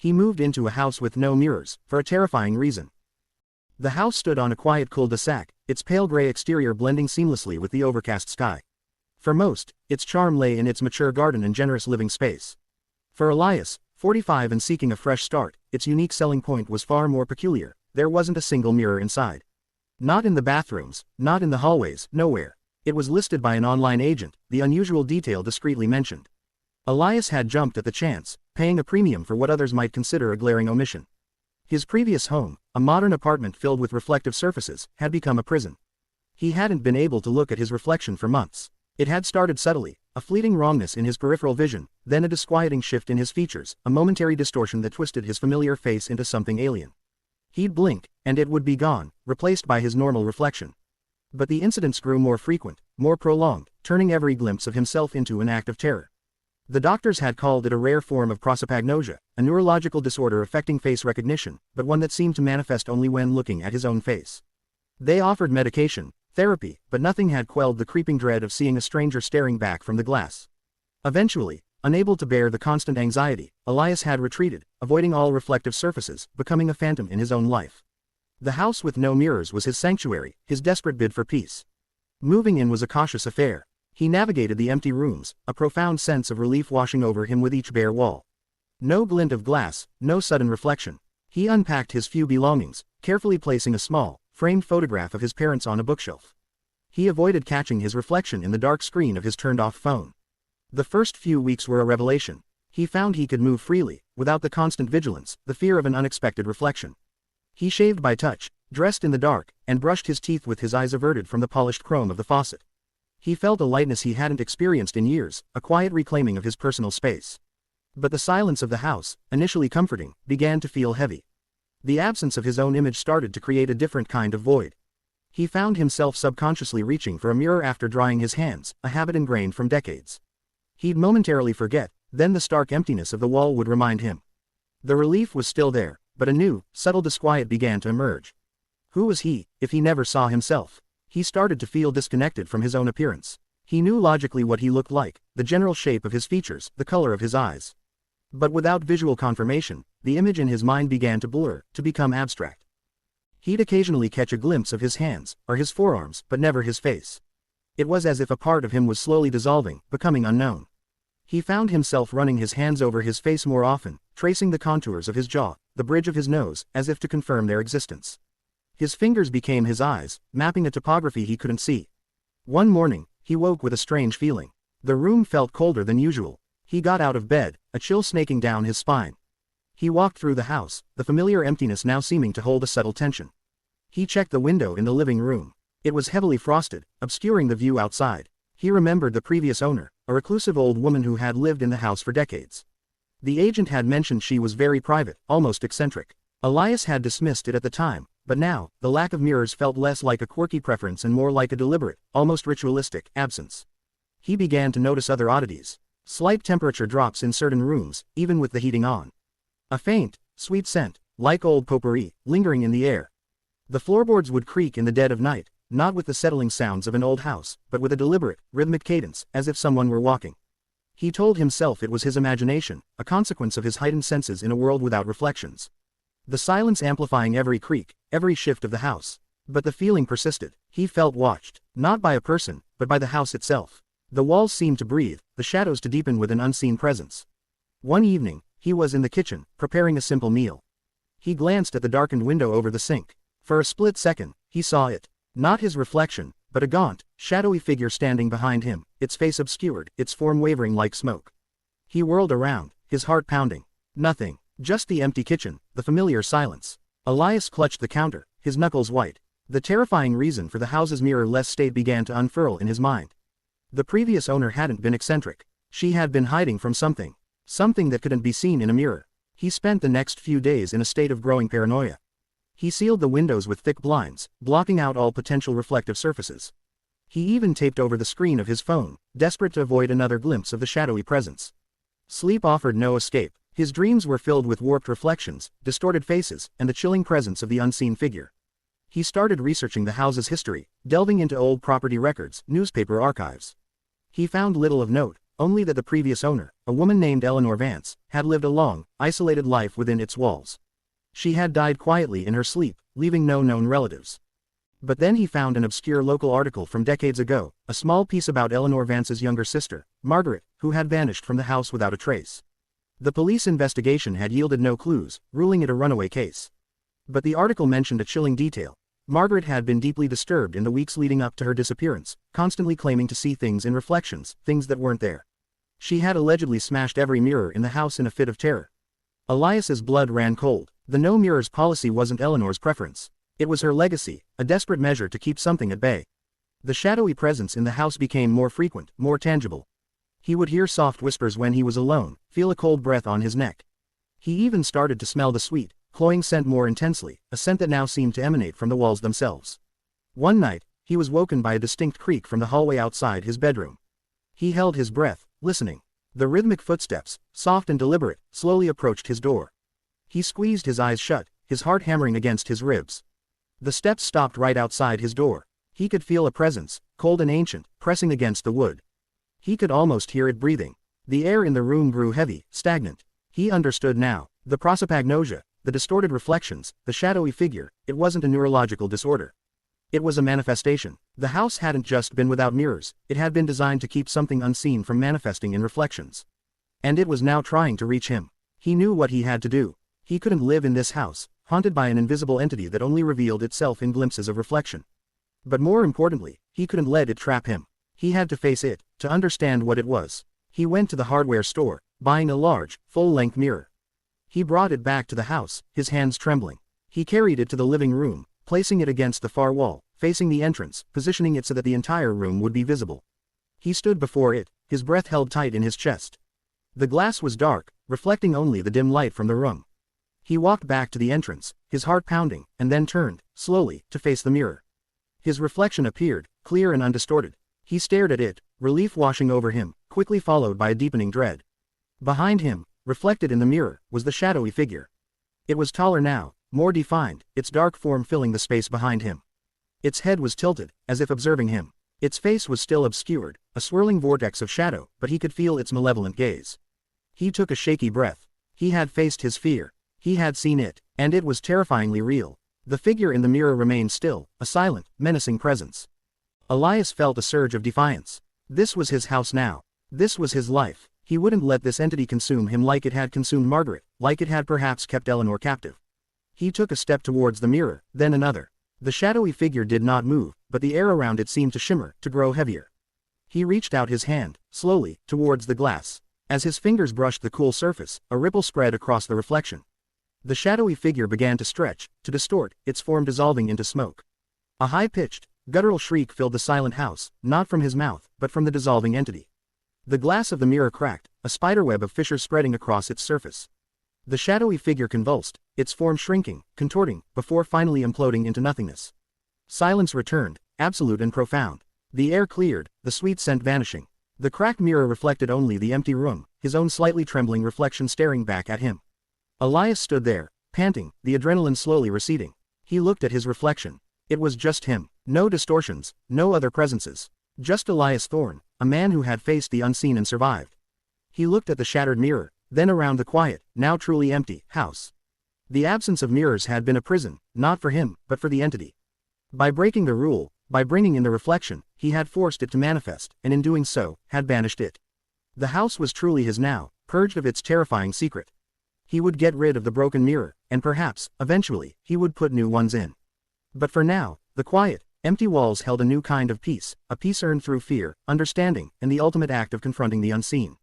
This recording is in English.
He moved into a house with no mirrors, for a terrifying reason. The house stood on a quiet cul-de-sac, its pale gray exterior blending seamlessly with the overcast sky. For most, its charm lay in its mature garden and generous living space. For Elias, 45 and seeking a fresh start, its unique selling point was far more peculiar. There wasn't a single mirror inside. Not in the bathrooms, not in the hallways, nowhere. It was listed by an online agent, the unusual detail discreetly mentioned. Elias had jumped at the chance, paying a premium for what others might consider a glaring omission. His previous home, a modern apartment filled with reflective surfaces, had become a prison. He hadn't been able to look at his reflection for months. It had started subtly, a fleeting wrongness in his peripheral vision, then a disquieting shift in his features, a momentary distortion that twisted his familiar face into something alien. He'd blink, and it would be gone, replaced by his normal reflection. But the incidents grew more frequent, more prolonged, turning every glimpse of himself into an act of terror. The doctors had called it a rare form of prosopagnosia, a neurological disorder affecting face recognition, but one that seemed to manifest only when looking at his own face. They offered medication, therapy, but nothing had quelled the creeping dread of seeing a stranger staring back from the glass. Eventually, unable to bear the constant anxiety, Elias had retreated, avoiding all reflective surfaces, becoming a phantom in his own life. The house with no mirrors was his sanctuary, his desperate bid for peace. Moving in was a cautious affair. He navigated the empty rooms, a profound sense of relief washing over him with each bare wall. No glint of glass, no sudden reflection. He unpacked his few belongings, carefully placing a small, framed photograph of his parents on a bookshelf. He avoided catching his reflection in the dark screen of his turned-off phone. The first few weeks were a revelation. He found he could move freely, without the constant vigilance, the fear of an unexpected reflection. He shaved by touch, dressed in the dark, and brushed his teeth with his eyes averted from the polished chrome of the faucet. He felt a lightness he hadn't experienced in years, a quiet reclaiming of his personal space. But the silence of the house, initially comforting, began to feel heavy. The absence of his own image started to create a different kind of void. He found himself subconsciously reaching for a mirror after drying his hands, a habit ingrained from decades. He'd momentarily forget, then the stark emptiness of the wall would remind him. The relief was still there, but a new, subtle disquiet began to emerge. Who was he, if he never saw himself? He started to feel disconnected from his own appearance. He knew logically what he looked like, the general shape of his features, the color of his eyes. But without visual confirmation, the image in his mind began to blur, to become abstract. He'd occasionally catch a glimpse of his hands, or his forearms, but never his face. It was as if a part of him was slowly dissolving, becoming unknown. He found himself running his hands over his face more often, tracing the contours of his jaw, the bridge of his nose, as if to confirm their existence. His fingers became his eyes, mapping a topography he couldn't see. One morning, he woke with a strange feeling. The room felt colder than usual. He got out of bed, a chill snaking down his spine. He walked through the house, the familiar emptiness now seeming to hold a subtle tension. He checked the window in the living room. It was heavily frosted, obscuring the view outside. He remembered the previous owner, a reclusive old woman who had lived in the house for decades. The agent had mentioned she was very private, almost eccentric. Elias had dismissed it at the time, but now, the lack of mirrors felt less like a quirky preference and more like a deliberate, almost ritualistic, absence. He began to notice other oddities. Slight temperature drops in certain rooms, even with the heating on. A faint, sweet scent, like old potpourri, lingering in the air. The floorboards would creak in the dead of night, not with the settling sounds of an old house, but with a deliberate, rhythmic cadence, as if someone were walking. He told himself it was his imagination, a consequence of his heightened senses in a world without reflections. The silence amplifying every creak, every shift of the house. But the feeling persisted. He felt watched, not by a person, but by the house itself. The walls seemed to breathe, the shadows to deepen with an unseen presence. One evening, he was in the kitchen, preparing a simple meal. He glanced at the darkened window over the sink. For a split second, he saw it. Not his reflection, but a gaunt, shadowy figure standing behind him, its face obscured, its form wavering like smoke. He whirled around, his heart pounding. Nothing. Just the empty kitchen, the familiar silence. Elias clutched the counter, his knuckles white. The terrifying reason for the house's mirror-less state began to unfurl in his mind. The previous owner hadn't been eccentric. She had been hiding from something. Something that couldn't be seen in a mirror. He spent the next few days in a state of growing paranoia. He sealed the windows with thick blinds, blocking out all potential reflective surfaces. He even taped over the screen of his phone, desperate to avoid another glimpse of the shadowy presence. Sleep offered no escape. His dreams were filled with warped reflections, distorted faces, and the chilling presence of the unseen figure. He started researching the house's history, delving into old property records, newspaper archives. He found little of note, only that the previous owner, a woman named Eleanor Vance, had lived a long, isolated life within its walls. She had died quietly in her sleep, leaving no known relatives. But then he found an obscure local article from decades ago, a small piece about Eleanor Vance's younger sister, Margaret, who had vanished from the house without a trace. The police investigation had yielded no clues, ruling it a runaway case. But the article mentioned a chilling detail. Margaret had been deeply disturbed in the weeks leading up to her disappearance, constantly claiming to see things in reflections, things that weren't there. She had allegedly smashed every mirror in the house in a fit of terror. Elias's blood ran cold. The no mirrors policy wasn't Eleanor's preference. It was her legacy, a desperate measure to keep something at bay. The shadowy presence in the house became more frequent, more tangible. He would hear soft whispers when he was alone, feel a cold breath on his neck. He even started to smell the sweet, cloying scent more intensely, a scent that now seemed to emanate from the walls themselves. One night, he was woken by a distinct creak from the hallway outside his bedroom. He held his breath, listening. The rhythmic footsteps, soft and deliberate, slowly approached his door. He squeezed his eyes shut, his heart hammering against his ribs. The steps stopped right outside his door. He could feel a presence, cold and ancient, pressing against the wood. He could almost hear it breathing. The air in the room grew heavy, stagnant. He understood now. The prosopagnosia, the distorted reflections, the shadowy figure, it wasn't a neurological disorder. It was a manifestation. The house hadn't just been without mirrors, it had been designed to keep something unseen from manifesting in reflections. And it was now trying to reach him. He knew what he had to do. He couldn't live in this house, haunted by an invisible entity that only revealed itself in glimpses of reflection. But more importantly, he couldn't let it trap him. He had to face it, to understand what it was. He went to the hardware store, buying a large, full-length mirror. He brought it back to the house, his hands trembling. He carried it to the living room, placing it against the far wall, facing the entrance, positioning it so that the entire room would be visible. He stood before it, his breath held tight in his chest. The glass was dark, reflecting only the dim light from the room. He walked back to the entrance, his heart pounding, and then turned, slowly, to face the mirror. His reflection appeared, clear and undistorted. He stared at it, relief washing over him, quickly followed by a deepening dread. Behind him, reflected in the mirror, was the shadowy figure. It was taller now, more defined, its dark form filling the space behind him. Its head was tilted, as if observing him. Its face was still obscured, a swirling vortex of shadow, but he could feel its malevolent gaze. He took a shaky breath. He had faced his fear. He had seen it, and it was terrifyingly real. The figure in the mirror remained still, a silent, menacing presence. Elias felt a surge of defiance. This was his house now. This was his life. He wouldn't let this entity consume him like it had consumed Margaret, like it had perhaps kept Eleanor captive. He took a step towards the mirror, then another. The shadowy figure did not move, but the air around it seemed to shimmer, to grow heavier. He reached out his hand, slowly, towards the glass. As his fingers brushed the cool surface, a ripple spread across the reflection. The shadowy figure began to stretch, to distort, its form dissolving into smoke. A high-pitched, guttural shriek filled the silent house, not from his mouth, but from the dissolving entity. The glass of the mirror cracked, a spiderweb of fissures spreading across its surface. The shadowy figure convulsed, its form shrinking, contorting, before finally imploding into nothingness. Silence returned, absolute and profound. The air cleared, the sweet scent vanishing. The cracked mirror reflected only the empty room, his own slightly trembling reflection staring back at him. Elias stood there, panting, the adrenaline slowly receding. He looked at his reflection. It was just him. No distortions, no other presences. Just Elias Thorne, a man who had faced the unseen and survived. He looked at the shattered mirror, then around the quiet, now truly empty, house. The absence of mirrors had been a prison, not for him, but for the entity. By breaking the rule, by bringing in the reflection, he had forced it to manifest, and in doing so, had banished it. The house was truly his now, purged of its terrifying secret. He would get rid of the broken mirror, and perhaps, eventually, he would put new ones in. But for now, the quiet, empty walls held a new kind of peace, a peace earned through fear, understanding, and the ultimate act of confronting the unseen.